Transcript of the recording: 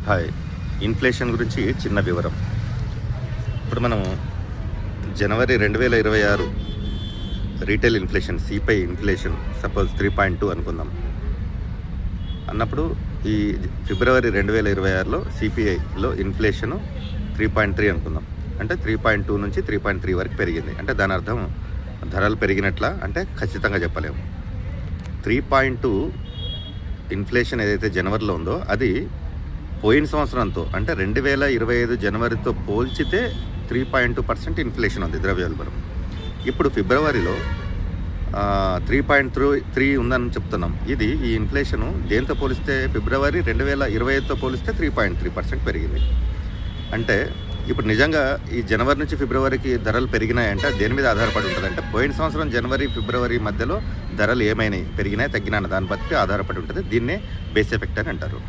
Hi. Inflation గురించి చిన్న వివరం. ఇప్పుడు మనం జనవరి 2026 retail inflation CPI inflation suppose 3.2 అనుకుందాం అన్నప్పుడు ఈ ఫిబ్రవరి 2026లో సిపిఐలో ఇన్ఫ్లేషను 3.3 అనుకుందాం. అంటే 3.2 నుంచి 3.3 వరకు పెరిగింది. అంటే దాని అర్థం ధరలు పెరిగినట్లా అంటే ఖచ్చితంగా చెప్పలేము. 3.2 ఇన్ఫ్లేషన్ ఏదైతే జనవరిలో ఉందో అది పోయిన సంవత్సరంతో అంటే 2025 జనవరితో పోల్చితే 3.2% ఇన్ఫ్లేషన్ ఉంది ద్రవ్యోల్బణం. ఇప్పుడు ఫిబ్రవరిలో 3.3 ఉందని చెప్తున్నాం. ఇది ఈ ఇన్ఫ్లేషను దేంతో పోలిస్తే ఫిబ్రవరి 2025తో పోలిస్తే 3.3% పెరిగింది. అంటే ఇప్పుడు నిజంగా ఈ జనవరి నుంచి ఫిబ్రవరికి ధరలు పెరిగినాయంటే దేని మీద ఆధారపడి ఉంటుంది అంటే పోయిన సంవత్సరం జనవరి ఫిబ్రవరి మధ్యలో ధరలు ఏమైనాయి, పెరిగినాయి తగ్గినా దాన్ని బట్టి ఆధారపడి ఉంటుంది. దీన్నే బేస్ ఎఫెక్ట్ అని అంటారు.